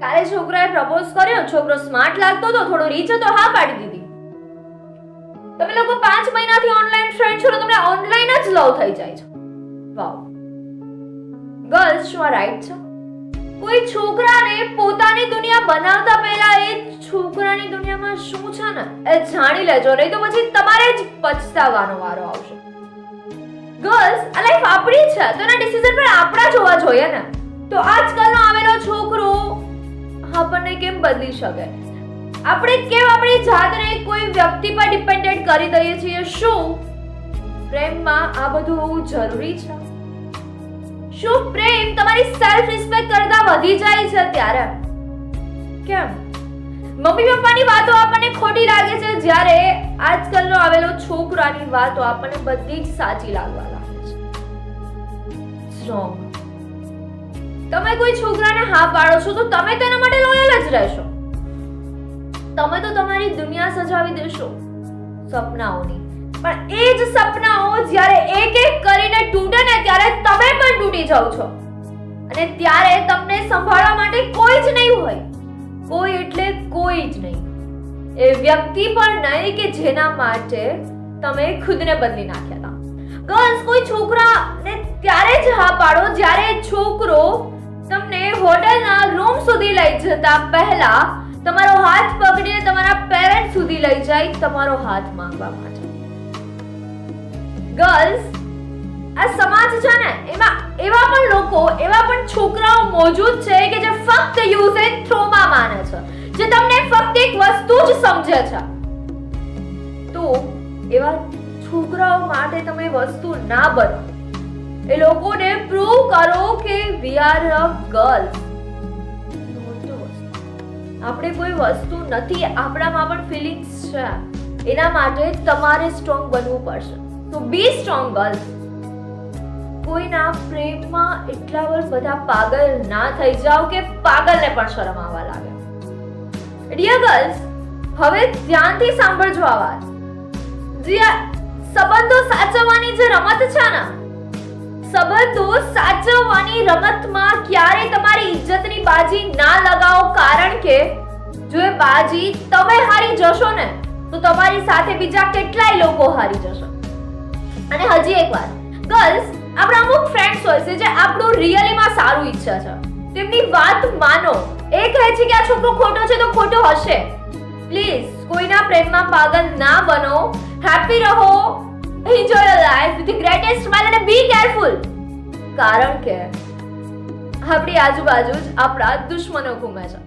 કાલે છોકરાએ પ્રપોઝ કર્યો, છોકરો સ્માર્ટ લાગતો હતો, થોડો રીચ હતો, હા પાડી દીધી. તમે લોકો 5 મહિનાથી ઓનલાઈન ફ્રેન્ડ છો, તમને ઓનલાઈન જ લવ થઈ જાય છે. વાવ. ગર્લ્સ, શું આ રાઈટ છે? કોઈ છોકરાને પોતાની દુનિયા બનાવતા પહેલા એ છોકરાની દુનિયામાં શું છે ને એ જાણી લેજો, નહીં તો પછી તમારે જ પછતાવાનો વારો આવશે. ગર્લ્સ, આ લાઈફ આપણી છે તો એના ડિસિઝન પણ આપણા જોવા જોઈએ ને. તો આજકાલનો આવેલો છોકરો આપણને કેમ બદલી શકે? આપણે કેમ આપણી જાતને કોઈ વ્યક્તિ પર ડિપેન્ડન્ટ કરી દઈએ છીએ? શું પ્રેમમાં આ બધું હોવું જરૂરી છે? શું પ્રેમ તમારી સેલ્ફ રિસ્પેક્ટ કરતા વધી જાય છે ત્યારે? કેમ મમ્મી પપ્પાની વાતો આપણને ખોટી લાગે છે, જ્યારે આજકાલનો આવેલો છોકરાની વાતો આપણને બધી જ સાચી લાગવા લાગે છે? સ્ટ્રોંગ. તમે કોઈ છોકરાને હા પાડો છો તો તમે તેના માટે લોયલ જ રહેશો. તમે તો તમારી દુનિયા સજાવી દેશો સપનાઓની, પણ એ જ સપનાઓ જ્યારે એક એક કરીને તૂટે ને ત્યારે તમે પણ તૂટી જાવ છો, અને ત્યારે તમને સંભાળવા માટે કોઈ જ નહીં હોય. કોઈ એટલે કોઈ જ નહીં. એ વ્યક્તિ પણ નહીં કે જેના માટે તમે ખુદને બદલી નાખ્યા હતા. ગર્લ્સ, કોઈ છોકરાને ત્યારે જ હા પાડો જ્યારે છોકરો તમને હોટલના રૂમ સુધી લઈ જતા પહેલા તમારો હાથ પકડીને તમારા પેરેન્ટ્સ સુધી લઈ જાય તમારો હાથ માંગવા માટે. ગર્લ્સ, આ સમાજ છે ને એમાં એવા પણ લોકો, એવા પણ છોકરાઓ મોજૂદ છે કે જે ફક્ત યુઝ એન્ડ થ્રો માં માને છે, જે તમને ફક્ત એક વસ્તુ જ સમજે છે. તો એવા છોકરાઓ માટે તમે વસ્તુ ના બનો. એ લોકોને પ્રૂવ કરો કે વી આર અ ગર્લ્સ. આપણે કોઈ વસ્તુ નથી, આપણામાં પણ ફિલિંગ્સ છે. એના માટે તમારે સ્ટ્રોંગ બનવું પડશે. તો બી સ્ટ્રોંગ ગર્લ્સ. કોઈના પ્રેમમાં એટલા બધા પાગલ ના થઈ જાઓ કે પાગલને પણ શરમ આવવા લાગે. ડિયર ગર્લ્સ, હવે ધ્યાનથી સાંભળજો આ વાત. જે સંબંધો સાચવવાની જે રમત છે ને, સંબંધો સાચવવાની રમતમાં ક્યારે તમારી ઇજ્જતની બાજી ના લગાવો, કારણ કે જો એ બાજી તમે હારી જશો ને તો તમારી સાથે બીજા કેટલાય લોકો હારી જશે. અને હજી એક વાત ગર્લ્સ, આપણા અમુક ફ્રેન્ડ્સ હોય છે જે આપણું રિયલીમાં સારું ઈચ્છે છે. તેમની વાત માનો. એ કહે છે કે આ છોકરો ખોટો છે તો ખોટો હશે. પ્લીઝ કોઈના પ્રેમમાં પાગલ ના બનો. હેપી રહો. Enjoy your life with the greatest smile and be careful. કારણ કે આપણી આજુબાજુ જ આપણા દુશ્મનો ઘૂમે છે.